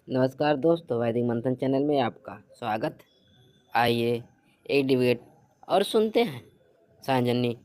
नमस्कार दोस्तों, वैदिक मंथन चैनल में आपका स्वागत। आइए एक डिबेट और सुनते हैं सांजनी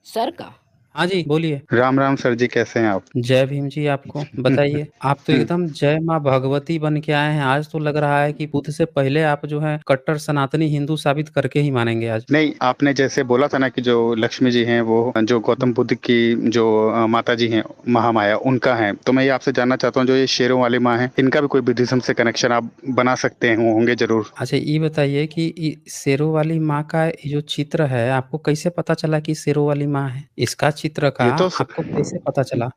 सर का। हाँ जी, बोलिए। राम राम सर जी, कैसे हैं आप? जय भीम जी। आपको बताइए, आप तो एकदम जय माँ भगवती बन के आए हैं। आज तो लग रहा है कि बुद्ध से पहले आप जो है कट्टर सनातनी हिंदू साबित करके ही मानेंगे आज। नहीं, आपने जैसे बोला था ना कि जो लक्ष्मी जी हैं वो जो गौतम बुद्ध की जो माता जी हैं, महामाया, उनका है। तो मैं ये आपसे जानना चाहता हूँ, जो ये शेरों वाली माँ है, इनका भी कोई बुद्धिज्म से कनेक्शन आप बना सकते हैं, होंगे जरूर। अच्छा, ये बताइए कि शेरों वाली माँ का ये जो चित्र है, आपको कैसे पता चला कि शेरों वाली माँ है? इसका चित्र का ये तो आपको कैसे पता चला?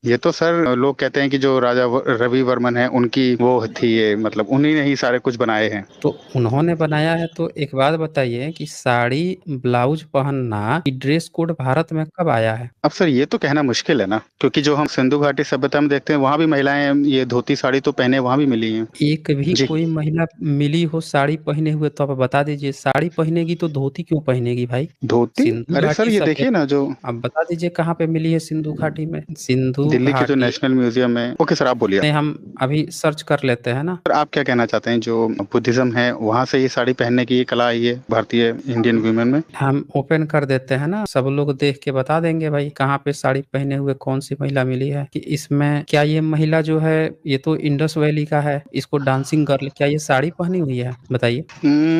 ये तो सर लोग कहते हैं कि जो राजा रवि वर्मन है उनकी वो थी, ये मतलब उन्हीं ने ही सारे कुछ बनाए हैं। तो उन्होंने बनाया है, तो एक बात बताइए कि साड़ी ब्लाउज पहनना ये ड्रेस कोड भारत में कब आया है? अब सर ये तो कहना मुश्किल है ना, क्योंकि जो हम सिंधु घाटी सभ्यता में देखते हैं वहां भी महिलाएं ये धोती साड़ी तो पहने वहां भी मिली हैं। एक भी जी। कोई महिला मिली हो साड़ी पहने हुए तो आप बता दीजिए। साड़ी पहनेगी तो धोती क्यों पहनेगी भाई? धोती? सिंधु अरे सर घाटी ये देखिए सभ्यता। ना, जो आप बता दीजिए कहाँ पे मिली है सिंधु घाटी में? सिंधु दिल्ली के जो घाटी नेशनल म्यूजियम में। ओके सर, आप बोलिए। में हम अभी सर्च कर लेते हैं ना। सर आप क्या कहना चाहते हैं, जो बुद्धिज्म है वहां से ये साड़ी पहनने की ये कला आई है भारतीय इंडियन वुमेन में? हम ओपन कर देते हैं ना, सब लोग देख के बता देंगे भाई कहाँ पे साड़ी पहने हुए कौन सी महिला मिली है। कि इसमें क्या ये महिला जो है, ये तो इंडस वैली का है, इसको डांसिंग गर्ल, क्या ये साड़ी पहनी हुई है? बताइए।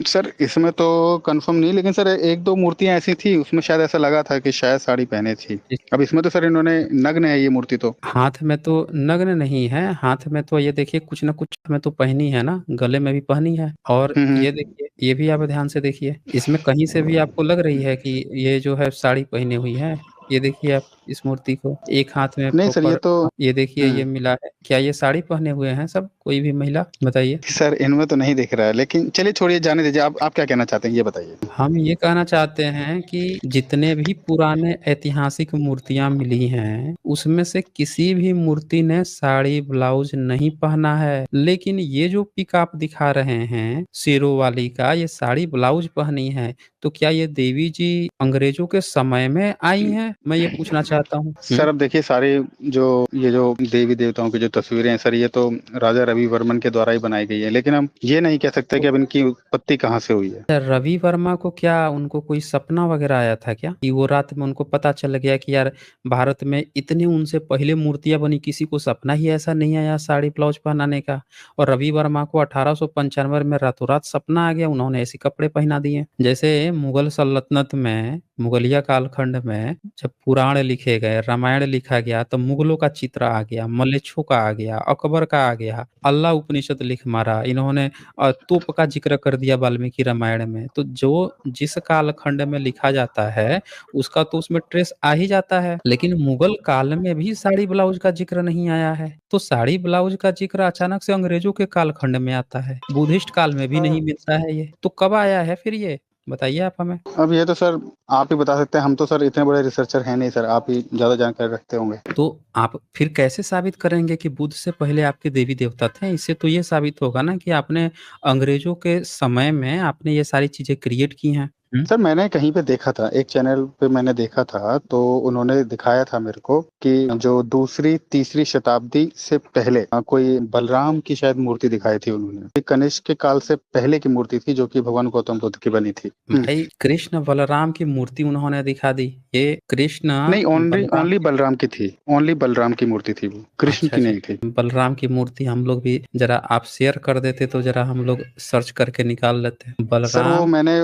सर इसमें तो कंफर्म नहीं, लेकिन सर एक दो मूर्तियां ऐसी थी उसमें शायद ऐसा लगा था कि शायद साड़ी पहने थी। अब इसमें तो सर इन्होंने नग्न है ये मूर्ति तो। हाथ में तो नग्न नहीं है, हाथ में तो ये देखिए कुछ ना कुछ में तो पहनी है ना, गले में भी पहनी है। और हम्म। ये देखिए, ये भी आप ध्यान से देखिए, इसमें कहीं से भी आपको लग रही है कि ये जो है साड़ी पहनी हुई है? ये देखिए आप इस मूर्ति को, एक हाथ में नहीं सर ये प्रॉपर। तो। ये देखिए, ये हम्म। मिला है। क्या ये साड़ी पहने हुए हैं सब, कोई भी महिला? बताइए। सर इनमें तो नहीं दिख रहा है, लेकिन चलिए छोड़िए, जाने दीजिए। आप क्या कहना चाहते हैं ये बताइए। हम ये कहना चाहते हैं कि जितने भी पुराने ऐतिहासिक मूर्तियां मिली हैं, उसमें से किसी भी मूर्ति ने साड़ी ब्लाउज नहीं पहना है। लेकिन ये जो पिक आप दिखा रहे हैं शेरों वाली का, ये साड़ी ब्लाउज पहनी है। तो क्या ये देवी जी अंग्रेजों के समय में आई हैं? मैं ये पूछना चाहता हूँ। सर अब देखिए, सारे जो ये जो देवी देवताओं की जो तस्वीरें हैं सर, ये तो राजा रवि वर्मन के द्वारा ही बनाई गई है, लेकिन हम ये नहीं कह सकते कि अब इनकी उत्पत्ति कहाँ से हुई है। रवि वर्मा को क्या उनको कोई सपना वगैरह आया था क्या, कि वो रात में उनको पता चल गया कि यार भारत में इतने उनसे पहले मूर्तियां बनी, किसी को सपना ही ऐसा नहीं आया साड़ी ब्लाउज पहनाने का? और रवि वर्मा को 1895 में रातों रात सपना आ गया, उन्होंने ऐसे कपड़े पहना दिए। जैसे मुगल सल्तनत में, मुगलिया कालखंड में जब पुराण लिखे गए, रामायण लिखा गया, तो मुगलों का चित्र आ गया, मलेच्छों का आ गया, अकबर का आ गया, अल्लाह उपनिषद लिख मारा इन्होंने, और तोप का जिक्र कर दिया वाल्मीकि रामायण में। तो जो जिस कालखंड में लिखा जाता है उसका तो उसमें ट्रेस आ ही जाता है। लेकिन मुगल काल में भी साड़ी ब्लाउज का जिक्र नहीं आया है, तो साड़ी ब्लाउज का जिक्र अचानक से अंग्रेजों के कालखंड में आता है, बुद्धिस्ट काल में भी नहीं मिलता है। ये तो कब आया है फिर? ये बताइए आप हमें। अब ये तो सर आप ही बता सकते हैं, हम तो सर इतने बड़े रिसर्चर हैं नहीं सर, आप ही ज्यादा जानकारी रखते होंगे। तो आप फिर कैसे साबित करेंगे कि बुद्ध से पहले आपके देवी देवता थे? इससे तो ये साबित होगा ना कि आपने अंग्रेजों के समय में आपने ये सारी चीजें क्रिएट की हैं। सर मैंने कहीं पे देखा था, एक चैनल पे मैंने देखा था, तो उन्होंने दिखाया था मेरे को कि जो दूसरी तीसरी शताब्दी से पहले कोई बलराम की शायद मूर्ति दिखाई थी उन्होंने। ये कनिष्क के काल से पहले की मूर्ति थी जो कि भगवान गौतम बुद्ध की बनी थी। भाई कृष्ण बलराम की मूर्ति उन्होंने दिखा दी? ये कृष्ण नहीं, ओनली बलराम। ओनली बलराम की थी, ओनली बलराम की मूर्ति थी वो, कृष्ण अच्छा की अच्छा, नहीं थी। बलराम की मूर्ति हम लोग भी जरा आप शेयर कर देते तो जरा हम लोग सर्च करके निकाल लेते हैं सर वो बलराम मैंने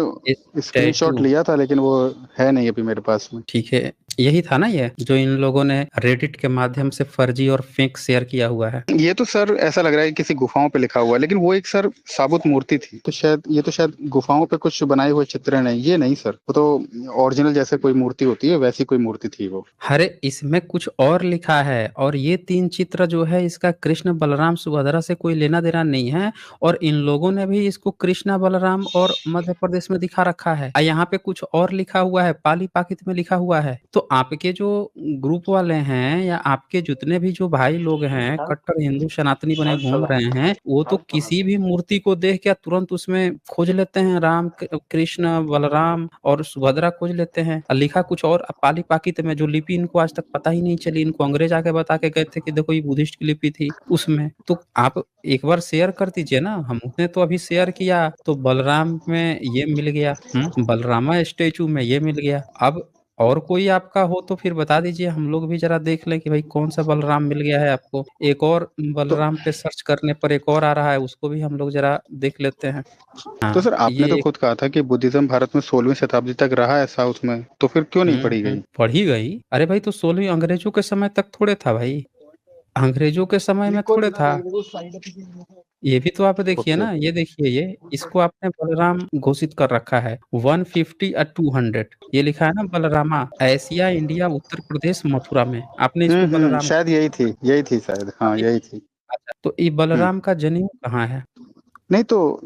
स्क्रीनशॉट स्टैचू। लिया था, लेकिन वो है नहीं अभी मेरे पास में। ठीक है, यही था ना ये जो इन लोगों ने रेडिट के माध्यम से फर्जी और फेक शेयर किया हुआ है? ये तो सर ऐसा लग रहा है कि किसी गुफाओं पे लिखा हुआ है, लेकिन वो एक सर साबुत मूर्ति थी, तो शायद ये तो शायद गुफाओं पे कुछ बनाए हुए चित्र नहीं, ये नहीं सर, वो तो ओरिजिनल जैसे कोई मूर्ति होती है वैसी कोई मूर्ति थी वो। अरे इसमें कुछ और लिखा है, और ये तीन चित्र जो है इसका कृष्ण बलराम सुभद्रा से कोई लेना देना नहीं है। और इन लोगों ने भी इसको कृष्णा बलराम और मध्य प्रदेश में दिखा रखा है। यहाँ पे कुछ और लिखा हुआ है, पाली पाकित में लिखा हुआ है। तो आपके जो ग्रुप वाले हैं या आपके जितने भी जो भाई लोग हैं कट्टर हिंदू सनातनी बने घूम रहे हैं, वो तो किसी भी मूर्ति को देख के तुरंत उसमें खोज लेते हैं राम कृष्ण बलराम और सुभद्रा खोज लेते हैं, और लिखा कुछ और पाली पाकित में, जो लिपि इनको आज तक पता ही नहीं चली। इनको अंग्रेज आके बता के गए थे कि देखो ये बुद्धिस्ट की लिपि थी उसमें। तो आप एक बार शेयर कर दीजिए ना, हमने तो अभी शेयर किया तो बलराम में ये मिल गया, बलरामा स्टेचू में ये मिल गया। अब और कोई आपका हो तो फिर बता दीजिए, हम लोग भी जरा देख लें कि भाई कौन सा बलराम मिल गया है आपको। एक और तो बलराम पे सर्च करने पर एक और आ रहा है, उसको भी हम लोग जरा देख लेते हैं। तो हाँ, सर आपने तो ये खुद कहा था कि बुद्धिज्म भारत में 16वीं शताब्दी तक रहा ऐसा, उसमें तो फिर क्यों नहीं पढ़ी गई? पढ़ी गई। अरे भाई तो 16वीं अंग्रेजों के समय तक थोड़े था भाई, अंग्रेजों के समय में थोड़े था। ये भी तो आप देखिए ओके। ना, ये देखिए, ये इसको आपने बलराम घोषित कर रखा है 150 और 200, ये लिखा है ना बलरामा, एशिया इंडिया उत्तर प्रदेश मथुरा में आपने इसको बलराम शायद यही थी शायद, हाँ ये- यही थी। अच्छा, तो ये हम्म। बलराम का जनेऊ कहाँ है? नहीं तो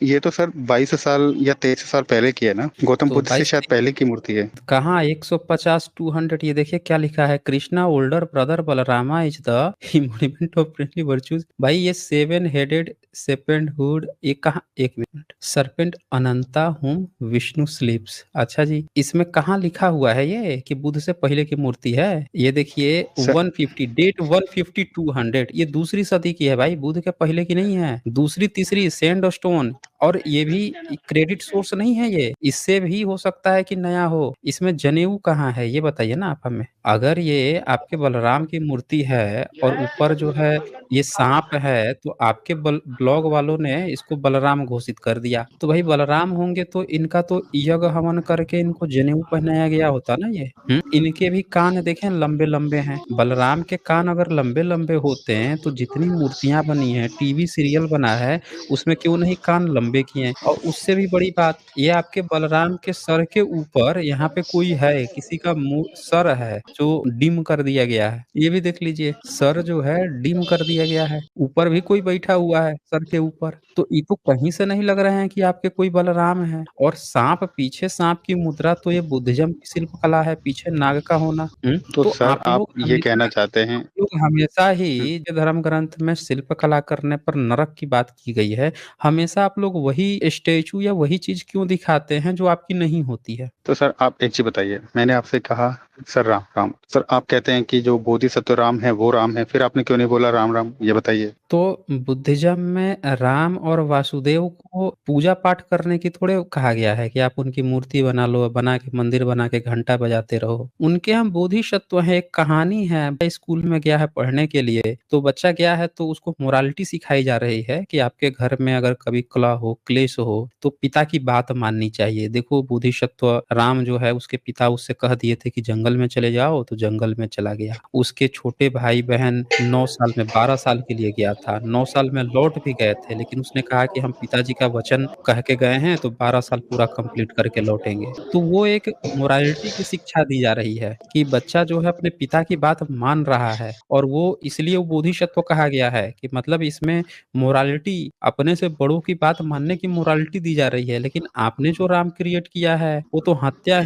ये तो सर 22 साल या 23 साल पहले की है ना, गौतम तो बुद्ध से 22 शायद पहले की मूर्ति है। कहाँ 150 200, ये देखिए क्या लिखा है, Krishna older brother Balarama is the embodiment of princely virtues. भाई ये 7 हेडेड serpent हुड, ये कहाँ, एक मिनट, सरपेंट अनंता हुम विष्णु स्लीप्स। अच्छा जी, इसमें कहाँ लिखा हुआ है ये कि बुद्ध से पहले की मूर्ति है? ये देखिए सर 150 डेट 150 200, ये दूसरी सदी की है भाई, बुद्ध के पहले की नहीं है, दूसरी तीसरी सैंड स्टोन। और ये भी क्रेडिट सोर्स नहीं है, ये इससे भी हो सकता है कि नया हो। इसमें जनेऊ कहाँ है ये बताइए ना आप हमें। अगर ये आपके बलराम की मूर्ति है और ऊपर जो है ये सांप है, तो आपके ब्लॉग वालों ने इसको बलराम घोषित कर दिया, तो भाई बलराम होंगे तो इनका तो यज्ञ हवन करके इनको जनेऊ पहनाया गया होता ना ये। इनके भी कान देखें लंबे लंबे हैं, बलराम के कान अगर लंबे लंबे होते हैं तो जितनी मूर्तियां बनी है, टीवी सीरियल बना है, उसमें क्यों नहीं कान लंबे किए हैं? और उससे भी बड़ी बात, ये आपके बलराम के सर के ऊपर यहाँ पे कोई है, किसी का मुंह सर है जो डिम कर दिया गया है, ये भी देख लीजिए, सर जो है डिम कर दिया गया है, ऊपर भी कोई बैठा हुआ है सर के ऊपर। तो ये तो कहीं से नहीं लग रहे हैं कि आपके कोई बलराम है। और सांप, पीछे सांप की मुद्रा, तो ये बुद्धिज्म की शिल्प कला है, पीछे नाग का होना। तो तो सर आप ये कहना चाहते हैं? लोग हमेशा हम्म, ही, जो धर्म ग्रंथ में शिल्प कला करने पर नरक की बात की गई है, हमेशा आप लोग वही स्टेचू या वही चीज क्यों दिखाते हैं जो आपकी नहीं होती है? तो सर आप एक चीज बताइए, मैंने आपसे कहा सर राम राम, सर आप कहते हैं कि जो बोधिसत्व राम है वो राम है, फिर आपने क्यों नहीं बोला राम राम, ये बताइए। तो बुद्धिज्म में राम और वासुदेव को पूजा पाठ करने की थोड़े कहा गया है कि आप उनकी मूर्ति बना लो, बना के मंदिर बना के घंटा बजाते रहो। उनके हम बोधिसत्व है, एक कहानी है। स्कूल में गया है पढ़ने के लिए, तो बच्चा गया है तो उसको मोरालिटी सिखाई जा रही है कि आपके घर में अगर कभी कलह हो, क्लेश हो, तो पिता की बात माननी चाहिए। देखो बोधिसत्व राम जो है, उसके पिता उससे कह दिए थे कि जंगल में चले जाओ, तो जंगल में चला गया। उसके छोटे भाई बहन 9 साल में 12 साल के लिए गया था, 9 साल में लौट भी गए थे, लेकिन उसने कहा कि हम पिताजी का वचन कह के गए हैं तो 12 साल पूरा कंप्लीट करके लौटेंगे। तो वो एक मोरालिटी की शिक्षा दी जा रही है कि बच्चा जो है अपने पिता की बात मान रहा है, और वो इसलिए वो बोधिसत्व कहा गया है कि मतलब इसमें मोरालिटी, अपने से बड़ों की बात मानने की मोरालिटी दी जा रही है। लेकिन आपने जो राम क्रिएट किया है वो तो हत्या,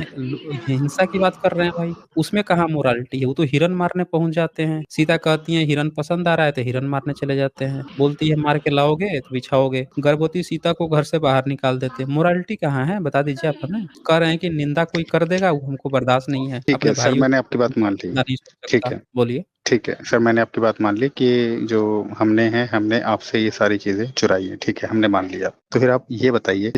हिंसा की बात कर रहे हैं भाई, उसमें कहाँ मोरालिटी है? वो तो हिरन मारने पहुंच जाते हैं, सीता कहती है हिरन पसंद आ रहा है तो हिरन मारने चले जाते हैं, बोलती है मार के लाओगे तो बिछाओगे, गर्भवती सीता को घर से बाहर निकाल देते हैं। मोरालिटी कहाँ है बता दीजिए आप हमें। कह रहे हैं कि निंदा कोई कर देगा वो हमको बर्दाश्त नहीं है, ठीक अपने है सर, भाइयों मैंने आपकी को बात मान ली। निंदा नहीं सुन ठीक सकता। है। बोलिए। ठीक है सर, मैंने आपकी बात मान ली कि जो हमने आपसे ये सारी चीजें चुराई है, ठीक है, हमने मान लिया। तो फिर आप ये बताइए,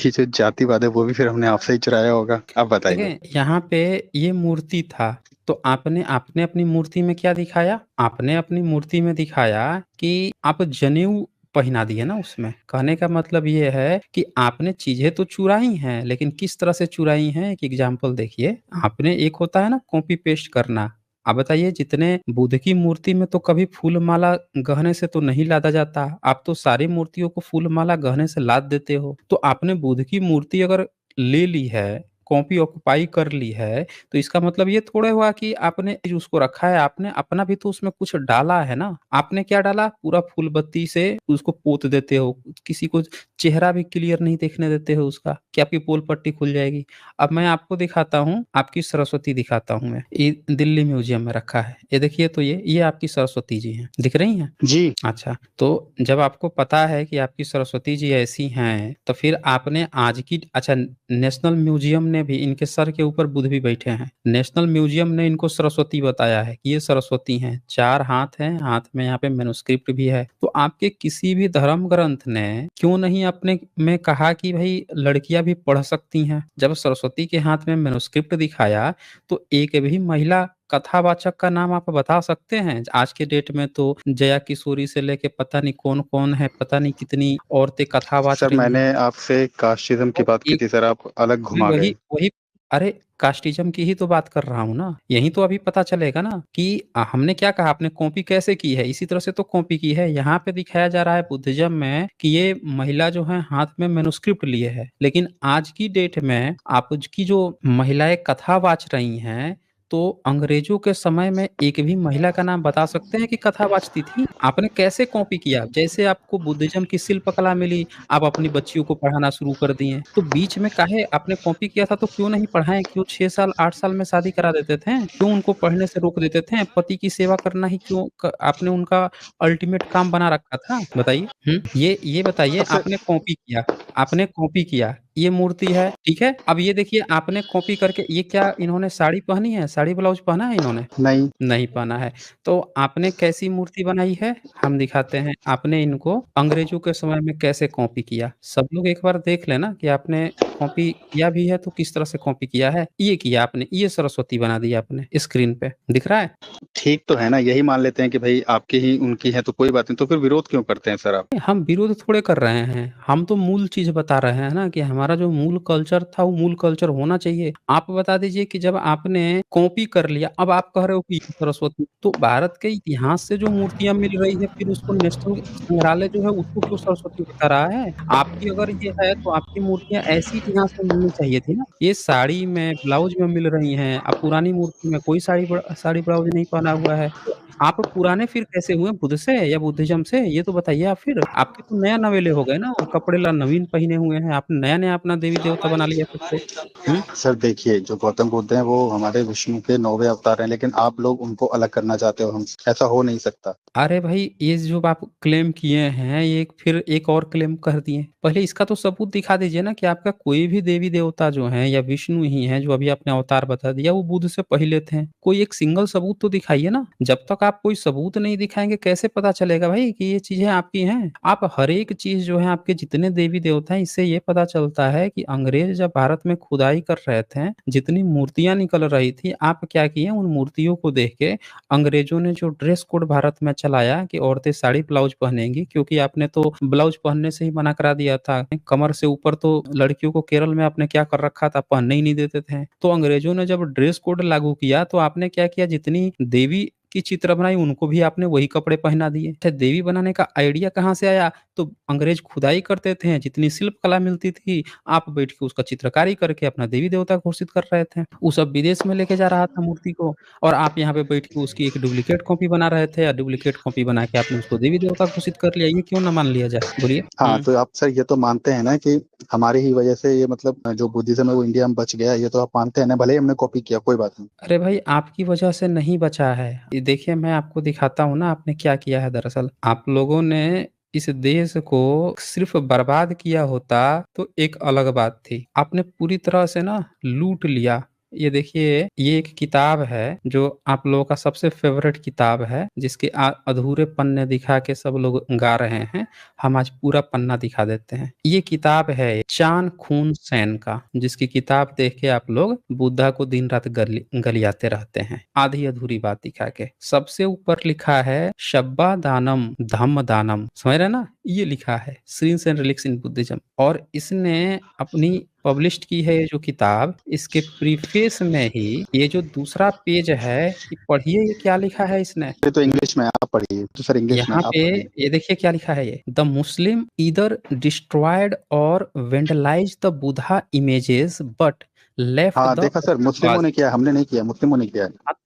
जो जातिवाद है वो भी फिर हमने आपसे ही चुराया होगा, आप बताइए। देखें यहाँ पे ये मूर्ति था, तो आपने आपने अपनी मूर्ति में क्या दिखाया? आपने अपनी मूर्ति में दिखाया कि आप जनेऊ पहना दिए ना उसमें। कहने का मतलब ये है कि आपने चीजें तो चुराई हैं, लेकिन किस तरह से चुराई हैं, एक एग्जाम्पल देखिए। आपने, एक होता है ना कॉपी पेस्ट करना, आप बताइए, जितने बुद्ध की मूर्ति में तो कभी फूल माला गहने से तो नहीं लादा जाता, आप तो सारी मूर्तियों को फूल माला गहने से लाद देते हो। तो आपने बुद्ध की मूर्ति अगर ले ली है, कॉपी ऑक्युपाई कर ली है, तो इसका मतलब ये थोड़ा हुआ कि आपने चीज़ उसको रखा है, आपने अपना भी तो उसमें कुछ डाला है ना। आपने क्या डाला? पूरा फूल बत्ती से उसको पोत देते हो, किसी को चेहरा भी क्लियर नहीं देखने देते हो उसका, कि आपकी पोल पट्टी खुल जाएगी। अब मैं आपको दिखाता हूँ, आपकी सरस्वती दिखाता हूँ मैं। ये दिल्ली म्यूज़ियम में रखा है। ये देखिए तो ये आपकी सरस्वती जी हैं, दिख रही हैं? जी। अच्छा, तो जब आपको पता है कि आपकी सरस्वती जी ऐसी हैं, तो फिर आपने आज की अच्छा नेशनल म्यूज़ियम ने भी इनके सर के ऊपर बुध भी बैठे हैं। नेशनल म्यूज़ियम ने इनको सरस्वती बताया है कि ये सरस्वती हैं, 4 हाथ हैं, हाथ में यहाँ पे मैन्युस्क्रिप्ट भी है। तो आपके किसी भी धर्म ग्रंथ ने क्यों नहीं अपने में कहा कि भई लड़कियाँ भी पढ़ सकती हैं? जब सरस्वती के हाथ में मैन्युस्क्रिप्ट दिखाया, तो एक भी महिला कथावाचक का नाम आप बता सकते हैं? आज के डेट में तो जया किशोरी से लेके पता नहीं कौन-कौन है, पता नहीं कितनी औरतें कथावाच सर रही मैंने हैं। आपसे कास्टिज़्म की और बात की एक थी सर, आप अलग मैं घुमा वही गए। वही अरे! कास्टिज़्म की ही तो बात कर रहा हूँ ना। यही तो अभी पता चलेगा ना कि हमने क्या कहा, आपने कॉपी कैसे की है? इसी तरह से तो कॉपी की है। यहाँ पे दिखाया जा रहा है बुद्धिज़्म में कि ये महिला जो है हाथ में मैन्युस्क्रिप्ट लिए है। लेकिन आज की डेट में आज की जो महिलाएँ कथा वाच रही हैं, तो अंग्रेज़ों के समय में एक भी महिला का नाम बता सकते हैं कि कथा वाचती थी? आपने कैसे कॉपी किया? जैसे आपको बुद्धिज़्म की शिल्पकला मिली, आप अपनी बच्चियों को पढ़ाना शुरू कर दिए। तो बीच में काहे आपने कॉपी किया था तो क्यों नहीं पढ़ाएँ? क्यों 6 साल, 8 साल में शादी करा देते थे? क्यों उनको पढ़ने से रोक देते थे? पति की सेवा करना ही क्यों क आपने उनका अल्टीमेट काम बना रखा था? बताइए। ये बताइए, तो सर आपने कॉपी किया, ये मूर्ति है, ठीक है? अब ये देखिए आपने कॉपी करके ये क्या इन्होंने साड़ी पहनी है? साड़ी ब्लाउज़ पहना है इन्होंने? नहीं, नहीं पहना है। तो आपने कैसी मूर्ति बनाई है? हम दिखाते हैं। आपने इनको अंग्रेज़ों के समय में कैसे कॉपी किया? सब लोग एक बार देख लें ना कि आपने कॉपी किया भी है तो किस तरह से कॉपी किया है। ये किया आपने, ये सरस्वती बना दी आपने स्क्रीन पे, दिख रहा है? ठीक तो है ना, यही मान लेते हैं कि भई आपकी ही उनकी है तो कोई बात नहीं, तो फिर विरोध क्यों करते हैं सर आप? हम विरोध थोड़े कर रहे हैं, हम तो मूल चीज़ बता रहे हैं ना कि हमारा जो मूल कल्चर था वो मूल कल्चर होना चाहिए। आप बता दीजिए कि जब आपने कॉपी कर लिया, अब आप कह रहे हो कि ये सरस्वती, तो भारत के इतिहास से जो मूर्तियाँ मिल रही है फिर उसको नेशनल संग्रहालय जो है उसको क्यों सरस्वती बता रहा है? आपकी अगर ये है तो आपकी मूर्तियाँ ऐसी इतिहास में मिलनी चाहिए थी ना। ये साड़ी में, ब्लाउज़ में मिल रही हैं, अब पुरानी मूर्ति में कोई साड़ी ब्लाउज़ नहीं पहना हुआ है। तो आप पुराने फिर कैसे हुए बुद्ध से या बुद्धिज़्म से? ये तो बताइए आप फिर। आपके तो नया नवेले हो गए ना, कपड़े नवीन पहने हुए हैं, आपने नया-नया अपना देवी-देवता बना लिया खुद को। हुँ? सर देखिए, जो गौतम बुद्ध हैं वो हमारे विष्णु के 9वें अवतार हैं, लेकिन आप लोग उनको अलग करना चाहते हो हमसे, ऐसा हो नहीं सकता। अरे भाई, ये जो आप क्लेम किए हैं, ये फिर एक और क्लेम कर दिए। पहले इसका तो सबूत दिखा दीजिए ना कि आपका कोई भी देवी-देवता जो हैं या विष्णु ही हैं, जो अभी आपने अवतार बता दिया, वो बुद्ध से पहले थे। कोई एक सिंगल सबूत तो दिखाइए ना। जब तक आप कोई सबूत नहीं दिखाएँगे, कैसे पता चलेगा भाई कि ये चीज़ें आपकी हैं? आप हर एक चीज़ जो है, आपके जितने देवी-देवता हैं, इससे ये पता चलता है कि अंग्रेज़ जब भारत में खुदाई कर रहे थे, जितनी मूर्तियाँ निकल रही थी, आप क्या किए, उन मूर्तियों को देख के अंग्रेजों ने जो ड्रेस कोड भारत में चलाया कि औरतें साड़ी ब्लाउज पहनेंगी, क्योंकि आपने तो ब्लाउज पहनने से ही मना करा दिया था। कमर से ऊपर तो लड़कियों को केरल में आपने क्या कर रखा था, पहनने ही नहीं देते थे। तो अंग्रेजों ने जब ड्रेस कोड लागू किया तो आपने क्या किया, जितनी देवी की चित्र बनाई उनको भी आपने वही कपड़े पहना दिए। अच्छा, देवी बनाने का आइडिया कहाँ से आया? तो अंग्रेज खुदाई करते थे, जितनी शिल्प कला मिलती थी, आप बैठ के उसका चित्रकारी करके अपना देवी-देवता घोषित कर रहे थे। वो सब विदेश में लेके जा रहा था मूर्ति को। और आप यहाँ पे बैठ के उसकी एक डुप्लीकेट कॉपी बना रहे थे, या डुप्लीकेट कॉपी बना के आपने उसको देवी-देवता घोषित कर लिया, ये क्यों ना मान लिया जाए? बोलिए? हाँ, हुँ। तो आप सर ये तो मानते हैं ना कि हमारी ही वजह से ये मतलब जो बुद्धिज़्म है वो इंडिया में बच गया, ये तो आप मानते हैं ना, भले ही हमने कॉपी किया, कोई बात नहीं। अरे भाई, आपकी वजह से नहीं बचा है। ये देखिए, मैं आपको दिखाता हूँ ना आपने क्या किया है दरअसल। आप लोगों ने इस देश को सिर्फ़ बर्बाद किया होता तो एक अलग बात थी। आपने पूरी तरह से ना लूट लिया। ये देखिए, ये एक किताब है जो आप लोगों का सबसे फ़ेवरेट किताब है, जिसके अधूरे पन्ने दिखा के सब लोग गा रहे हैं। हम आज पूरा पन्ना दिखा देते हैं। ये किताब है चान खून सैन का, जिसकी किताब देख के आप लोग बुद्धा को दिन रात गलियाते रहते हैं, आधी अधूरी बात दिखा के। सबसे ऊपर लिखा है शब्बा दानम धम्म दानम, समझ रहे हैं ना? ये लिखा है scenes and relics in Buddhism. और इसने अपनी पब्लिश्ड की है ये जो किताब, इसके प्रीफेस में ही ये जो दूसरा पेज है, ये पढ़िए ये क्या लिखा है इसने। ये तो इंग्लिश में है, आप पढ़िए। तो सर इंग्लिश में यहाँ आप पे पढ़िए। ये देखिए क्या लिखा है ये, द मुस्लिम ईदर डिस्ट्रॉयड और vandalised the Buddha images but left हाँ द देखा सर, मुस्लिमों स्तूपाज। ने किया, हमने नहीं किया, मुस्लिमों ने किया है। आप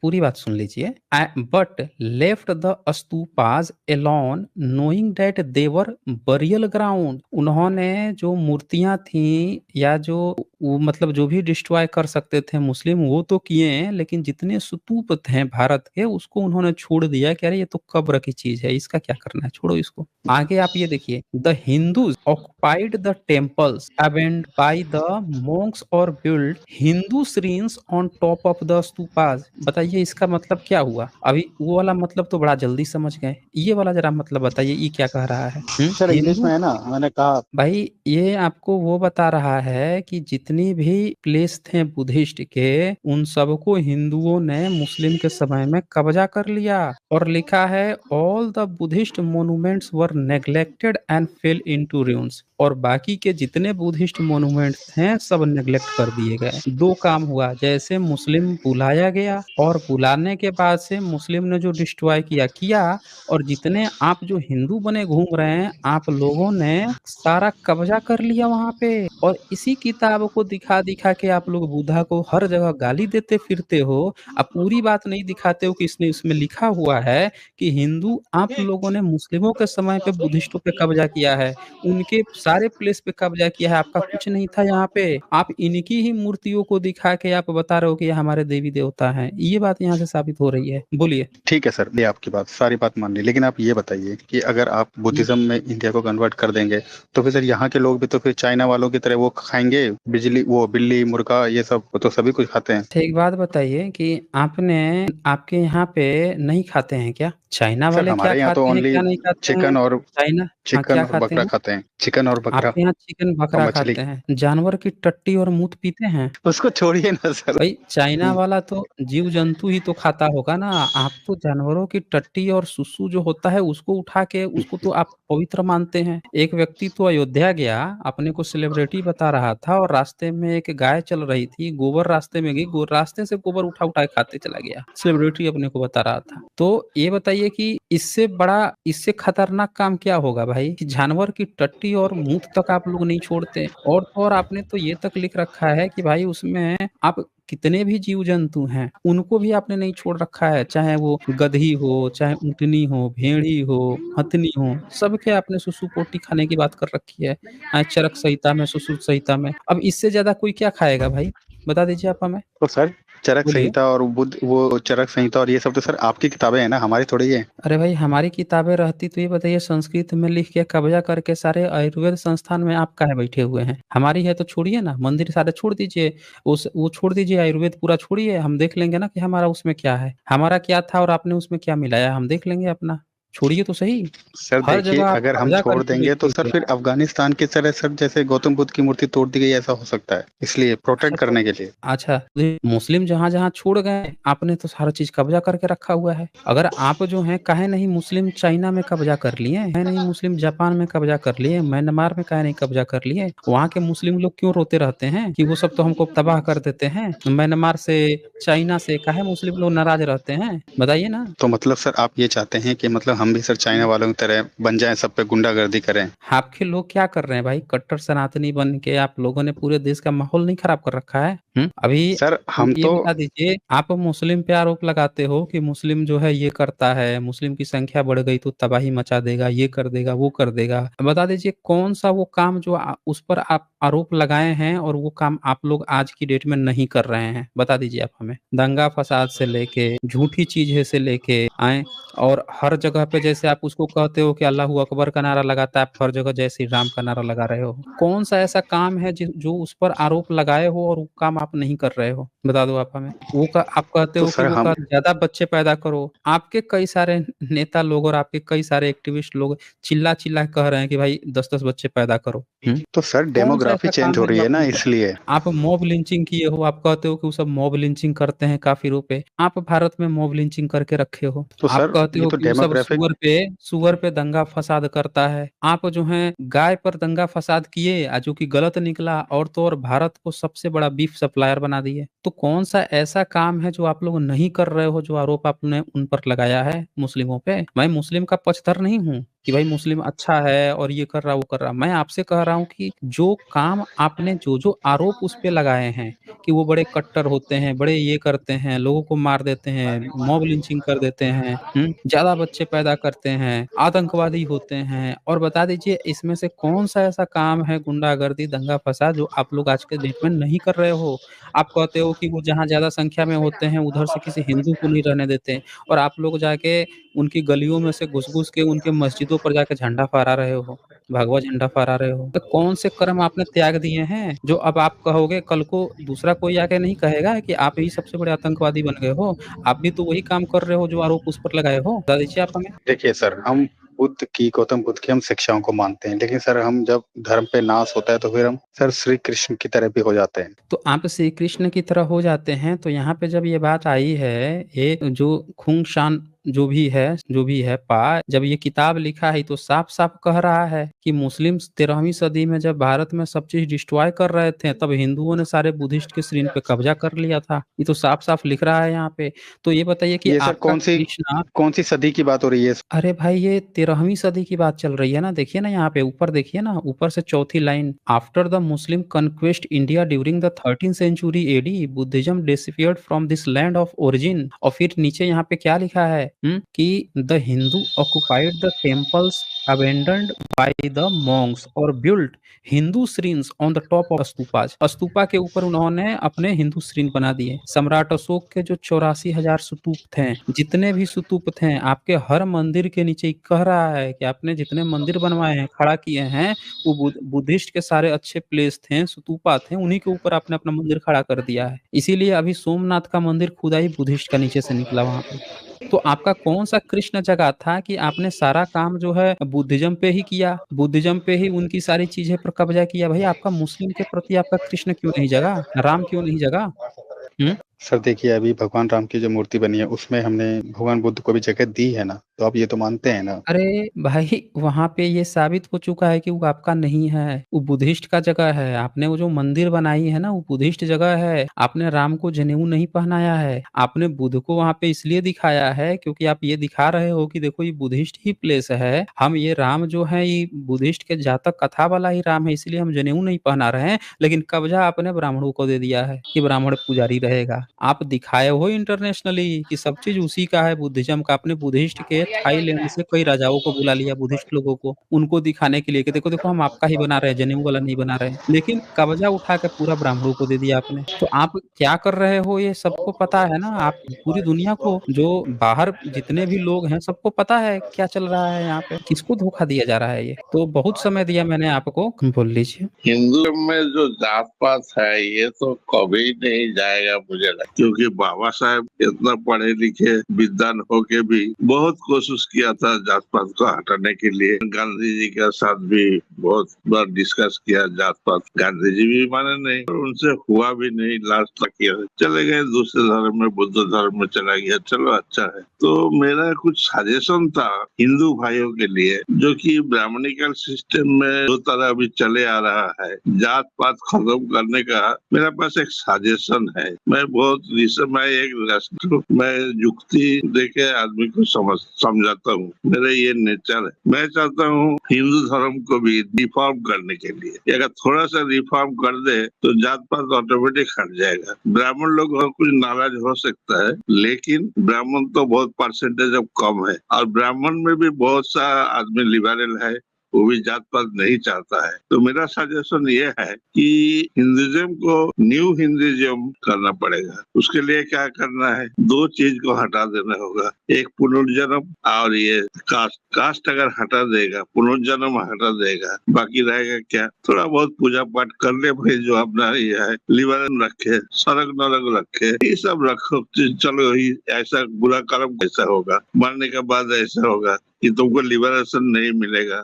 पूरी बात सुन लीजिए। But left the stupas alone knowing that they were burial ground. उन्होंने जो मूर्तियां थी या जो वो मतलब जो भी डिस्ट्रॉय कर सकते थे मुस्लिम वो तो किए हैं, लेकिन जितने स्तूप थे भारत के उसको उन्होंने छोड़ दिया कि अरे ये तो कब्र की चीज है, इसका क्या करना है, छोड़ो इसको। आगे आप ये देखिए, the Hindus occupied the temples abandon by the monks और build Hindu shrines on top of the stupas. बताइए इसका मतलब क्या हुआ? अभी वो वाला मतलब तो बड़ा जल्दी समझ गए, ये वाला जरा मतलब बताइए ये क्या कह रहा है? सर इंग्लिश में हिंदू है ना, मैंने कहा। भाई ये आपको वो बता रहा है कि जितनी भी प्लेस थे बुद्धिस्ट के उन सबको हिंदुओं ने मुस्लिम के समय में कब्जा कर लिया, और लिखा है all the Buddhist monuments were neglected and fail into ruins। और बाकी के जितने बुद्धिस्ट मोन्यूमेंट्स थे सब नेग्लेक्ट कर दिए गए। दो काम हुआ, जैसे मुस्लिम बुलाया गया और बुलाने के बाद से मुस्लिम ने जो डिस्ट्रॉय किया किया, और जितने आप जो हिंदू बने घूम रहे हैं आप लोगों ने सारा कब्जा कर लिया वहां पे। और इसी किताब को दिखा दिखा के आप लोग बुद्धा को हर जगह गाली देते फिरते हो। आप पूरी बात नहीं दिखाते हो कि इसने इसमें लिखा हुआ है कि हिंदू आप लोगों ने मुस्लिमों के समय पे बुद्धिस्टों पे कब्जा किया है, उनके सारे प्लेस पे कब्जा किया है, आपका कुछ नहीं था यहाँ पे। आप इनकी ही मूर्तियों को दिखा के आप बता रहे हो कि ये हमारे देवी देवता हैं, ये बात यहाँ से साबित हो रही है। बोलिए। ठीक है सर, ये आपकी बात, सारी बात मान ली, लेकिन आप ये बताइए कि अगर आप बुद्धिज्म में इंडिया को कन्वर्ट कर देंगे तो फिर सर यहाँ के लोग भी तो फिर चाइना वालों की तरह वो खाएंगे, बिजली वो बिल्ली मुर्गा ये सब, वो तो सभी कुछ खाते हैं। अच्छा एक बात बताइए कि आपने आपके यहाँ पे नहीं खाते हैं क्या? चाइना सर वाले क्या हमारे यहाँ तो खाते हैं ओनली क्या नहीं खाते हैं? चिकन और चाइना, हाँ चिकन क्या और खाते बकरा हैं? खाते हैं, चिकन और बकरा आपके यहाँ चिकन और बकरा मछली। खाते हैं, जानवर की टट्टी और मूत पीते हैं? उसको छोड़िए ना सर। भाई चाइना वाला तो जीव जंतु ही तो खाता होगा ना, आप तो जानवरों की टट्टी और सुसु जो होता है उसको उठा के उसको तो आप पवित्र मानते हैं। एक व्यक्ति तो अयोध्या गया, अपने को सेलिब्रिटी बता रहा था, और रास्ते में एक गाय चल रही थी, गोबर रास्ते में गई, रास्ते से गोबर उठा उठा के खाते चला गया, सेलिब्रिटी अपने को बता रहा था। तो ये बताइए कि इससे बड़ा, इससे खतरनाक काम क्या होगा भाई, कि जानवर की टट्टी और मूत तक आप लोग नहीं छोड़ते। और तो और आपने तो ये तक लिख रखा है कि भाई उसमें आप कितने भी जीव जंतु हैं उनको भी आपने नहीं छोड़ रखा है, चाहे वो गधी हो, चाहे ऊँटनी हो, भेड़ी हो, हथनी हो, सबके आपने सुसु पोटी खाने की बात कर रखी है। चरक संहिता में, सुश्रुत संहिता में। अब इससे ज्यादा कोई क्या खाएगा भाई, बता दीजिए आप हमें। तो सर चरक बोलिए। संहिता और बुद्ध, वो चरक संहिता और ये सब तो सर आपकी किताबें हैं ना, हमारी थोड़ी है। अरे भाई हमारी किताबें रहती तो ये बताइए संस्कृत में लिख के कब्जा करके सारे आयुर्वेद संस्थान में आप काहे बैठे हुए हैं? हमारी है तो छोड़िए ना, मंदिर सारे छोड़ दीजिए, उस वो छोड़ दीजिए, आयुर्वेद पूरा छोड़िए, हम देख लेंगे ना कि हमारा उसमें क्या है, हमारा क्या था और आपने उसमें क्या मिलाया, हम देख लेंगे अपना। छोड़िए तो सही, सर हर देखिए, जगह आप अगर हम कब्जा छोड़ करके देंगे तो बैठे सर हुए फिर हैं। अफगानिस्तान की तरह सर जैसे गौतम बुद्ध की मूर्ति तोड़ दी गई ऐसा हो सकता है, इसलिए अच्छा प्रोटेक्ट तो करने के लिए। अच्छा तो ये मुस्लिम जहां जहां छोड़ गए आपने तो सारा चीज कब्जा करके रखा हुआ है। अगर आप जो है काहे नहीं मुस्लिम चाइना में कब्जा कर लिए, काहे नहीं मुस्लिम जापान में कब्जा कर लिए, म्यांमार में काहे नहीं कब्जा कर लिए? वहां के मुस्लिम लोग क्यों रोते रहते हैं कि वो सब तो हमको तबाह कर देते हैं? म्यांमार से, चाइना से काहे मुस्लिम लोग नाराज रहते हैं, बताइए ना। तो मतलब सर आप ये चाहते हैं कि मतलब हम भी सर चाइना वालों की तरह बन जाएं, सब पे गुंडागर्दी करें। आपके लोग क्या कर रहे हैं भाई, कट्टर सनातनी बन के आप लोगों ने पूरे देश का माहौल नहीं खराब कर रखा है? अभी सर हम ये तो बता दीजिए, आप मुस्लिम पे आरोप लगाते हो कि मुस्लिम जो है ये करता है, मुस्लिम की संख्या बढ़ गई तो तबाही मचा देगा, ये कर देगा, वो कर देगा। बता दीजिए कौन सा वो काम जो उस पर आप आरोप लगाए हैं और वो काम आप लोग आज की डेट में नहीं कर रहे हैं, बता दीजिए आप हमें। दंगा फसाद से लेके, झूठी चीजें से लेके आए, और हर जगह पे जैसे आप उसको कहते हो कि अल्लाह अकबर का नारा लगाता है, आप हर जगह जय श्री राम का नारा लगा रहे हो। कौन सा ऐसा काम है जो उस पर आरोप लगाए हो और वो काम आप नहीं कर रहे हो, बता दो आप हमें। आप कहते तो हो कि सर वो हम ज्यादा बच्चे पैदा करो, आपके कई सारे नेता लोग और आपके कई सारे एक्टिविस्ट लोग चिल्ला चिल्ला कह रहे हैं कि भाई 10-10 बच्चे पैदा करो। तो सर कौन सा डेमोग्राफी ऐसा चेंज काम हो है रही जो है आप ना, नहीं करते? इसलिए। आप मॉब लिंचिंग किए हो, आप कहते हो कि वो सब मॉब लिंचिंग करते हैं काफिरों पे, आप भारत में मॉब लिंचिंग करके रखे हो। तो आप सर कहते ये हो तो कि वो सब डेमोग्राफिक। सुअर पे दंगा फसाद करता है, आप जो है गाय पर दंगा फसाद किए जो कि गलत निकला, और तो और भारत को सबसे बड़ा बीफ सप्लायर बना दिए। तो कौन सा ऐसा काम है जो आप लोग नहीं कर रहे हो, जो आरोप आपने उन पर लगाया है मुस्लिमों पे? मैं मुस्लिम का पक्षधर नहीं हूँ, कि भाई मुस्लिम अच्छा है और ये कर रहा वो कर रहा। मैं आपसे कह रहा हूँ कि जो काम आपने जो आरोप उस पे लगाए हैं कि वो बड़े कट्टर होते हैं, बड़े ये करते हैं, लोगों को मार देते हैं, मॉब लिंचिंग कर देते हैं, ज़्यादा बच्चे पैदा करते हैं, आतंकवादी होते हैं, और बता दीजिए इसमें से कौन-सा ऐसा काम है गुंडागर्दी, दंगा फसाद जो आप लोग आज के डेट में नहीं कर रहे हो? आप कहते हो कि वो जहाँ ज़्यादा संख्या में होते हैं उधर से किसी हिंदू को नहीं रहने देते, और आप लोग जाके उनकी गलियों में से घुस-घुस के उनके मस्जिदों पर जाके झंडा फहरा रहे हो, भगवा झंडा फहरा रहे हो। तो कौन से कर्म आपने त्याग दिए हैं, जो अब आप कहोगे कल को दूसरा कोई आके नहीं कहेगा कि आप ही सबसे बड़े आतंकवादी बन गए हो? आप भी तो वही काम कर रहे हो जो आरोप उस पर लगाए हो। बता दीजिए आप हमें। देखिए सर, हम गौतम बुद्ध की हम शिक्षाओं को मानते हैं, लेकिन सर हम जब धर्म पे नाश होता है तो फिर हम सर श्री कृष्ण की तरह भी हो जाते हैं। तो आप श्री कृष्ण की तरह हो जाते हैं, तो यहाँ पे जब ये बात आई है, ये जो खुंग-शान जो भी है जब ये किताब लिखा है तो साफ-साफ कह रहा है कि मुस्लिम्स 13वीं सदी में जब भारत में सब चीज़ डिस्ट्रॉय कर रहे थे, तब हिंदुओं ने सारे बुद्धिस्ट के श्रीन पे कब्जा कर लिया था। ये तो साफ-साफ लिख रहा है यहाँ पे। तो ये बताइए कि ये सर आपका कृष्ण, कौन सी सदी की बात हो रही है? अरे भाई ये 13वीं सदी की बात चल रही है ना, देखिए ना यहाँ पे ऊपर देखिए ना, ऊपर से चौथी line, after the Muslim conquest India during the 13th century AD Buddhism disappeared from this land of origin. और फिर नीचे यहाँ पे क्या लिखा है कि the Hindu occupied the temples abandoned by the monks और built Hindu shrines on the top of stupas. स्तूपा के ऊपर उन्होंने अपने हिंदू श्रीन बना दिए। सम्राट अशोक के जो 84,000 स्तूप थे, जितने भी स्तूप थे, आपके हर मंदिर के नीचे कह रहा है कि आपने जितने मंदिर बनवाए हैं, खड़ा किए हैं, वो बुद्धिस्ट के सारे अच्छे प्लेस थे, स्तूपा थे, उन्हीं के ऊपर आपने अपना मंदिर खड़ा कर दिया है। इसीलिए अभी सोमनाथ का मंदिर खुदा ही बुद्धिस्ट का नीचे से निकला वहां पे। तो आपका कौन-सा कृष्ण जगह था कि आपने सारा काम जो है बुद्धिज़्म पे ही किया, बुद्धिज़्म पे ही उनकी सारी चीज़ें पर कब्ज़ा किया। भई आपका मुस्लिम के प्रति आपका कृष्ण क्यों नहीं जगा? राम क्यों नहीं जगा? हुँ? सर देखिए, अभी भगवान राम की जो मूर्ति बनी है उसमें हमने भगवान बुद्ध को भी जगह दी है ना, तो आप ये तो मानते हैं ना? अरे भाई, वहाँ पे ये साबित हो चुका है कि वो आपका नहीं है, वो बुद्धिस्ट का जगह है। आपने वो जो मंदिर बनाई है ना, वो बुद्धिस्ट जगह है। आपने राम को जनेऊ नहीं पहनाया है। आपने बुद्ध को वहाँ पे इसलिए दिखाया है क्योंकि आप ये दिखा रहे हो कि देखो ये बुद्धिस्ट ही प्लेस है। हम ये राम जो है ये बुद्धिस्ट के जातक कथा वाला ही राम है, इसलिए हम जनेऊ नहीं पहना रहे हैं। लेकिन कब्जा आपने ब्राह्मणों को दे दिया है कि ब्राह्मण पुजारी रहेगा। आप दिखाए हो इंटरनेशनली कि सब चीज़ उसी का है बुद्धिज़्म का। आपने बुद्धिस्ट के थाईलैंड से कई राजाओं को बुला लिया, बुद्धिस्ट लोगों को, उनको दिखाने के लिए कि देखो, देखो हम आपका ही बना रहे हैं, जनेऊ वाला नहीं बना रहे हैं। लेकिन कब्जा उठा के पूरा ब्राह्मणों को दे दिया आपने। तो आप क्या कर रहे हो ये सबको पता है ना, आप पूरी दुनिया को, जो बाहर जितने भी लोग हैं सबको पता है क्या चल रहा है यहाँ पे, किसको धोखा दिया जा रहा है ये। तो बहुत समय दिया मैंने आपको, बोल लीजिए। हिंदू में जो जात पात है ये तो कभी नहीं जाएगा मुझे लगता, क्योंकि बाबा साहब इतना पढ़े लिखे विद्वान होके भी बहुत कोशिश किया था जात पात को हटाने के लिए। गांधी जी के साथ भी बहुत बार डिस्कस किया जात पात, गांधी जी भी माने नहीं और उनसे हुआ भी नहीं। लास्ट तक किया चले गए दूसरे धर्म में, बुद्ध धर्म में चला गया, चलो अच्छा है। तो मेरा कुछ सजेशन था हिंदू भाइयों के लिए, जो कि ब्राह्मणिकल सिस्टम में जो तरह अभी चले आ रहा है, जात पात खत्म करने का मेरे पास एक सजेशन है। मैं युक्ति देके आदमी को समझाता हूँ, मेरा ये नेचर है। मैं चाहता हूँ हिंदू धर्म को भी रिफॉर्म करने के लिए अगर थोड़ा सा रिफॉर्म कर दे तो जात पात ऑटोमेटिक हट जाएगा। ब्राह्मण लोग कुछ नाराज हो सकता है, लेकिन ब्राह्मण तो बहुत परसेंटेज अब कम है, और ब्राह्मण में भी बहुत सा आदमी लिबरल है, वो भी जात पात नहीं चाहता है। तो मेरा सजेशन ये है कि हिंदुइज्म को न्यू हिंदुइज्म करना पड़ेगा। उसके लिए क्या करना है, दो चीज को हटा देना होगा, एक पुनर्जन्म और ये कास्ट अगर हटा देगा, पुनर्जन्म हटा देगा, बाकी रहेगा क्या, थोड़ा बहुत पूजा पाठ कर ले भाई, जो अपना ये है लिबरल रखे, सड़क नरक रखे, ये सब रखो। चलो ही ऐसा बुरा कर्म कैसा होगा, मरने के बाद ऐसा होगा कि तुमको लिबरेशन नहीं मिलेगा।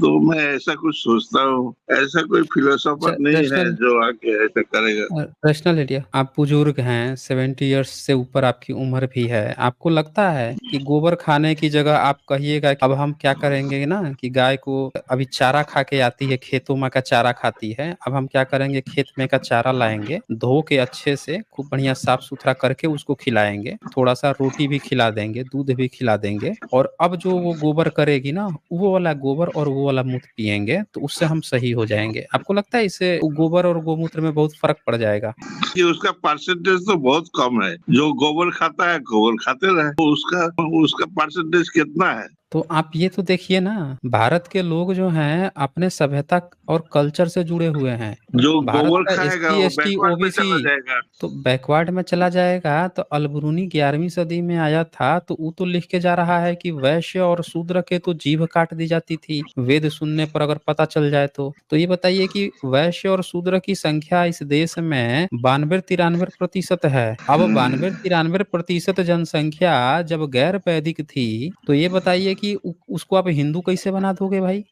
तो मैं ऐसा कुछ सोचता हूँ, ऐसा कोई फिलोसोफर नहीं है रैशनल जो आके ऐसा करेगा। रैशनल एरिया, आप बुजुर्ग हैं, 70 इयर्स से ऊपर आपकी उम्र भी है, आपको लगता है कि गोबर खाने की जगह आप कहिएगा कि अब हम क्या करेंगे ना कि गाय को अभी चारा खा के आती है, खेतों में का चारा खाती है, अब हम क्या करेंगे खेत में का चारा लाएंगे, धो के अच्छे से खूब बढ़िया साफ सुथरा करके उसको खिलाएंगे, थोड़ा सा रोटी भी खिला देंगे, दूध भी खिला देंगे, और अब जो वो गोबर करेगी ना वो वाला गोबर और वो वाला मूत्र पिएंगे तो उससे हम सही हो जाएंगे। आपको लगता है इससे गोबर और गोमूत्र में बहुत फर्क पड़ जाएगा? कि उसका परसेंटेज तो बहुत कम है। जो गोबर खाता है गोबर खाते रहे, तो उसका उसका परसेंटेज कितना है? तो आप ये तो देखिए ना, भारत के लोग जो हैं अपने सभ्यता और कल्चर से जुड़े हुए हैं। जो भारत गोबर का खाएगा एससी वो एसटी बैकवर्ड में ओबीसी चला जाएगा। तो बैकवर्ड में चला जाएगा। तो अलबरूनी 11वीं सदी में आया था तो वो तो लिख के जा रहा है कि वैश्य और शूद्र के तो जीभ काट दी जाती थी वेद सुनने पर अगर पता चल जाए तो ये बताइए कि वैश्य और शूद्र की संख्या इस देश में 92-93% है। अब 92-93% जनसंख्या जब गैर वैदिक थी तो ये बताइए कि उसको आप हिंदू कैसे बना दोगे भाई?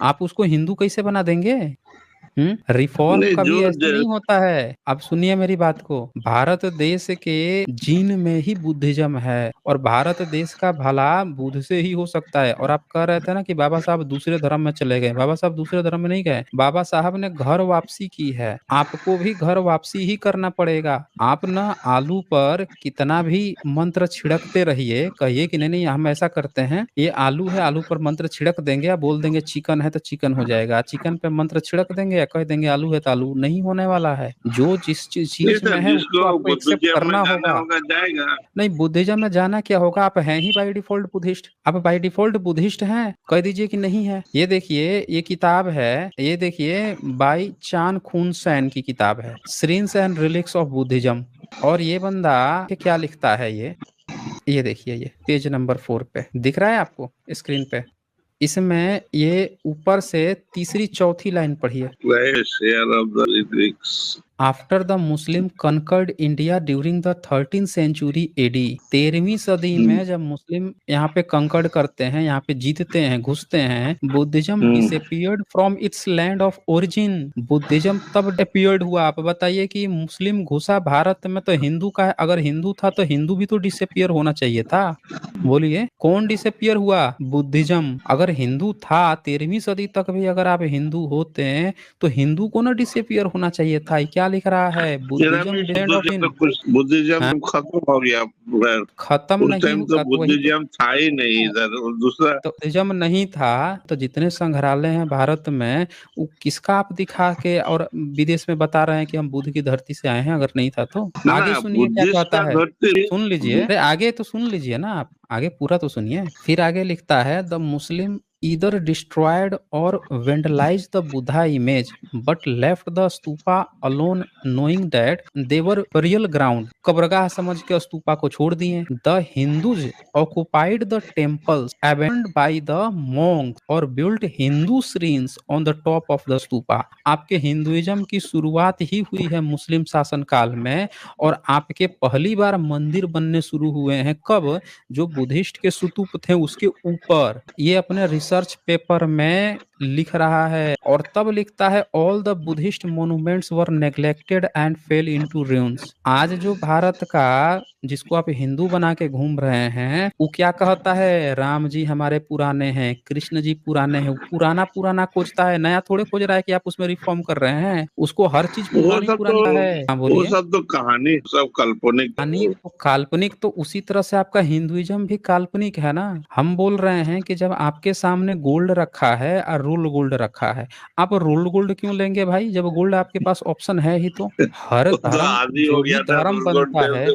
आप उसको हिंदू कैसे बना देंगे? रिफॉर्म नहीं, कभी जो ऐसे नहीं होता है। अब सुनिए मेरी बात को, भारत देश के जीन में ही बुद्धिज्म है और भारत देश का भला बुद्ध से ही हो सकता है। और आप कह रहे थे ना कि बाबा साहब दूसरे धर्म में चले गए, बाबा साहब दूसरे धर्म में नहीं गए, बाबा साहब ने घर वापसी की है, आपको भी घर वापसी ही करना पड़ेगा। आप ना आलू पर कितना भी मंत्र छिड़कते रहिए, कहिए कि नहीं नहीं हम ऐसा करते हैं, ये आलू है, आलू पर मंत्र छिड़क देंगे या बोल देंगे चिकन है तो चिकन हो जाएगा, चिकन पे मंत्र छिड़क देंगे या कह देंगे आलू है तो आलू नहीं होने वाला है। जो जिस नहीं चीज सर, में है उसको जिसको आपको एक्सेप्ट बुद्धिज्म में करना जाना होगा। होगा जाएगा। नहीं, बुद्धिज्म में जाना क्या होगा, आप हैं ही बाय डिफॉल्ट बुद्धिस्ट, आप बाय डिफॉल्ट बुद्धिस्ट हैं, कह दीजिए कि नहीं है। ये देखिए ये किताब है, ये देखिए बाई चान खून सैन की किताब है, श्रीन्स एंड रिलिक्स ऑफ बुद्धिज्म। और ये बंदा क्या लिखता है, ये देखिए, ये पेज नंबर 4 पे दिख रहा है आपको स्क्रीन पे, इसमें ये ऊपर से तीसरी चौथी लाइन पढ़िए। Share of the lyrics. After the Muslim conquered India during the 13th century AD, 13वीं सदी में जब मुस्लिम यहाँ पे कंकर्ड करते हैं, यहाँ पे जीतते हैं, घुसते हैं, Buddhism disappeared from its land of origin. Buddhism तब डिसअपीयर्ड हुआ। आप बताइए कि मुस्लिम घुसा भारत में तो हिंदू का है, अगर हिंदू था तो हिंदू भी तो डिसअपीयर होना चाहिए था। बोलिए कौन डिसअपीयर हुआ? बुद्धिज्म। अगर हिंदू था 13वीं सदी तक भी अगर आप हिंदू होते हैं तो हिंदू को ना डिसअपीयर होना चाहिए था। ये क्या लिख रहा है? Buddhism land of in. Buddhism खत्म हो गया। खत्म उस नहीं टाइम तो हुआ तो वही बुद्धिज्म था ही नहीं इधर, और दूसरा तो बुद्धिज्म नहीं था तो जितने संग्रहालय हैं भारत में वो किसका आप दिखा के और विदेश में बता रहे हैं कि हम बुद्ध की धरती से आए हैं, अगर नहीं था तो? ना आगे ना, सुनिए क्या बुद्धिस्ट कहता का है, धरती। सुन लीजिए, अरे आगे तो सुन लीजिए ना, आप आगे पूरा तो सुनिए। फिर आगे लिखता है the Muslim either destroyed or vandalized the Buddha image but left the stupa alone knowing that they were burial ground। कब्रगाह समझ के स्तूपा को छोड़ दिए। The Hindus occupied the temples abandoned by the monks और built Hindu shrines on the top of the stupa। आपके Hinduism की शुरुआत ही हुई है मुस्लिम शासन काल में और आपके पहली बार मंदिर बनने शुरू हुए हैं कब? जो बुद्धिस्ट के स्तूप थे उसके ऊपर। ये अपने रिसर्च पेपर में लिख रहा है और तब लिखता है all the Buddhist monuments were neglected and fail into ruins। आज जो भारत का जिसको आप हिंदू बना के घूम रहे हैं वो क्या कहता है? राम जी हमारे पुराने हैं, कृष्ण जी पुराने हैं। वो पुराना पुराना खोजता है, नया थोड़े खोज रहा है कि आप उसमें रिफॉर्म कर रहे हैं। उसको हर चीज पुरानी पुरानी है। हाँ वो बोलिए। सब तो कहानी, सब काल्पनिक। काल्पनिक तो उसी तरह से आपका हिंदुइज्म भी काल्पनिक है ना। हम बोल रहे हैं कि जब आपके सामने गोल्ड रखा है और रोल गोल्ड रखा है, आप रोल गोल्ड क्यों लेंगे भाई जब गोल्ड आपके पास ऑप्शन है ही तो? हर तो धर्म आदि हो जो भी गया था धर्म बनता है,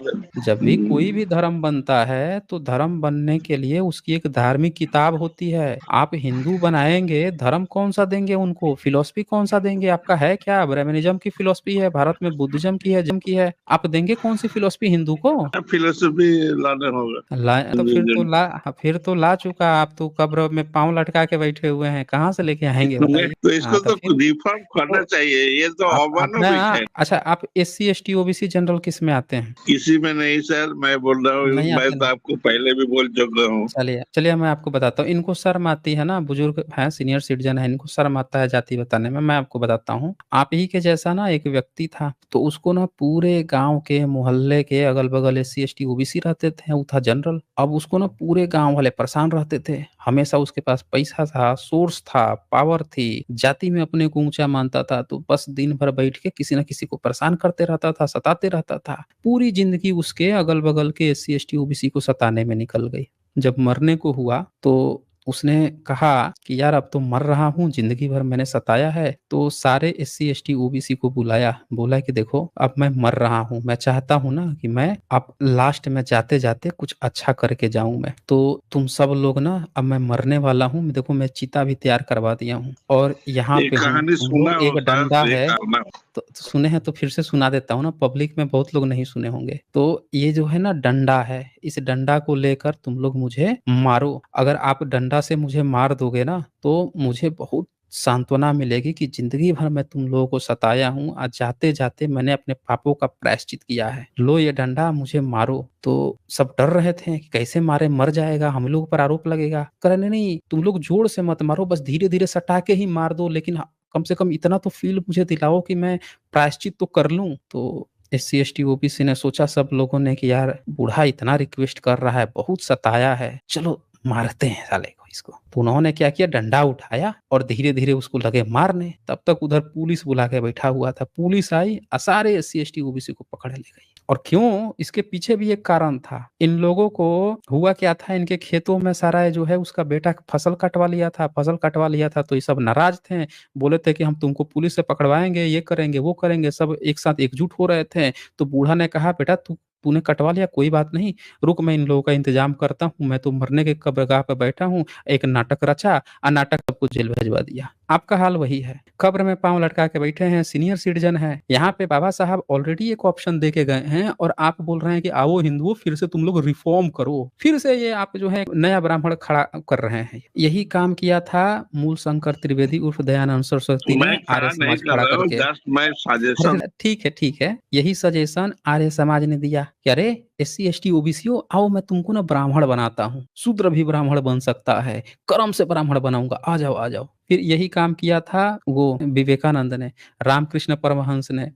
जब भी हम्म। कोई भी धर्म बनता है तो धर्म बनने के लिए उसकी एक धार्मिक किताब होती है। आप हिंदू बनाएंगे, धर्म कौन सा देंगे उनको? फिलोसफी कौन सा देंगे? आपका है क्या? ब्राह्मणिज्म की फिलोसफी है, भारत में बुद्धिज्म की है, जम की है, आप देंगे कौन सी फिलोसफी हिंदू को? फिलोसफी लाना होगा। तो फिर तो ला चुका। आप तो कब्र में पांव लटका के बैठे हुए हैं, कहाँ से लेके आएंगे नहीं, बताइए? तो इसको हाँ, तो तो फिर रिफॉर्म करना तो चाहिए, ये तो आप अमानविक है। अच्छा, आप एससी एसटी ओबीसी जनरल किस में आते हैं? किसी में नहीं सर, मैं बोल रहा हूँ, नहीं मैं आते तो ना? आपको पहले भी बोल चुका हूँ। चलिए चलिए, मैं आपको बताता हूँ। इनको शर्म आती है ना, बुजुर्ग हैं, सीनियर सिटीजन है, इनको शर्म आता है जाति बताने में। मैं आपको बताता हूँ, आप ही के जैसा ना एक व्यक्ति था, तो उसको ना पूरे गांव के मोहल्ले के अगल बगल एससी एसटी ओबीसी रहते थे, वो था जनरल। अब उसको ना पूरे गांव वाले परेशान रहते थे, हमेशा उसके पास पैसा था, सोर्स था, पावर थी, जाति में अपने को ऊंचा मानता था, तो बस दिन भर बैठ के किसी न किसी को परेशान करते रहता था, सताते रहता था। पूरी जिंदगी उसके अगल बगल के एससी एसटी ओबीसी को सताने में निकल गई। जब मरने को हुआ तो उसने कहा कि यार अब तो मर रहा हूँ, जिंदगी भर मैंने सताया है। तो सारे एससी एसटी ओबीसी को बुलाया, बोला कि देखो अब मैं मर रहा हूँ, मैं चाहता हूँ ना कि मैं अब लास्ट में जाते जाते कुछ अच्छा करके जाऊं मैं, तो तुम सब लोग ना, अब मैं मरने वाला हूँ, देखो मैं चिता भी तैयार करवा दिया हूँ और यहाँ ये पे हूँ, कहानी तुम सुना लोग, हो एक सर, डंडा ये है। करना। तो सुने हैं तो फिर से सुना देता हूँ ना, पब्लिक में बहुत लोग नहीं सुने होंगे। तो ये जो है ना डंडा है, इस डंडा को लेकर तुम लोग मुझे मारो। अगर आप डंडा से मुझे मार दोगे ना तो मुझे बहुत सांत्वना मिलेगी कि जिंदगी भर मैं तुम लोगों को सताया हूँ, आज जाते जाते मैंने अपने पापों का प्रायश्चित किया है, लो ये डंडा, मुझे मारो। तो सब डर रहे थे कि कैसे मारे, मर जाएगा, हम लोग पर आरोप लगेगा। कह रहे नहीं, तुम लोग जोर से मत मारो, बस धीरे धीरे सटा के ही मार दो, लेकिन कम से कम इतना तो फील मुझे दिलाओ कि मैं प्रायश्चित तो कर लूं। तो एससी एसटी ओबीसी ने सोचा, सब लोगों ने, कि यार बूढ़ा इतना रिक्वेस्ट कर रहा है, बहुत सताया है, चलो मारते हैं साले को, इसको। तो उन्होंने क्या किया, डंडा उठाया और धीरे धीरे उसको लगे मारने। तब तक उधर पुलिस बुला के बैठा हुआ था। पुलिस आई और सारे एससी एसटी ओबीसी को पकड़ ले गई। और क्यों, इसके पीछे भी एक कारण था। इन लोगों को हुआ क्या था, इनके खेतों में सारा जो है उसका बेटा फसल कटवा लिया था, फसल कटवा लिया था। तो ये सब नाराज थे, बोले थे कि हम तुमको पुलिस से पकड़वाएंगे, ये करेंगे वो करेंगे, सब एक साथ एकजुट हो रहे थे। तो बूढ़ा ने कहा, बेटा तूने कटवा लिया, कोई बात नहीं, रुक मैं इन लोगों का इंतजाम करता हूँ, मैं तो मरने के कब्रगाह पर बैठा हूँ। एक नाटक रचा और नाटक सबको जेल भेजवा दिया। आपका हाल वही है, कब्र में पांव लटका के बैठे हैं, सीनियर सिटीजन है। यहाँ पे बाबा साहब ऑलरेडी एक ऑप्शन दे के गए हैं और आप बोल रहे हैं कि आओ हिंदुओं, फिर से तुम लोग रिफॉर्म करो। फिर से ये आप जो है नया ब्राह्मण खड़ा कर रहे हैं। यही काम किया था मूल शंकर त्रिवेदी उर्फ दयानंद सरस्वती मैं ने आर्य खड़ा नहीं समाज कर खड़ा रहा हूँ, करके। जस्ट मैं सजेशन। अरे ठीक है, यही सजेशन आर्य समाज ने दिया कि अरे एससी एसटी ओबीसी हो, आओ मैं तुमको ना ब्राह्मण बनाता हूँ, शूद्र भी ब्राह्मण बन सकता है, कर्म से ब्राह्मण बनाऊंगा, आ जाओ आ जाओ। फिर यही काम किया था वो विवेकानंद ने, रामकृष्ण परमहंस ने,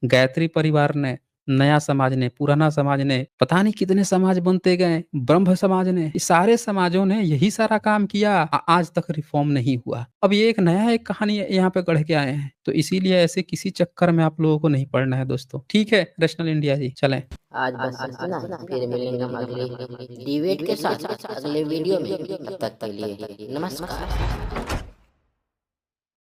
गायत्री परिवार ने, नया समाज ने, पुराना समाज ने, पता नहीं कितने समाज बनते गए, ब्रह्म समाज ने, ये सारे समाजों ने यही सारा काम किया, आज तक रिफॉर्म नहीं हुआ। अब ये एक नया एक कहानी यहाँ पे गढ़ के आए हैं। तो इसीलिए ऐसे किसी चक्कर में आप लोगों को नहीं पड़ना है दोस्तों। ठीक है रैशनल इंडिया जी, चलें। आज बस इतना ही, फिर मिलेंगे हम अगले डिबेट के साथ अगले वीडियो में। तब तक के लिए नमस्कार।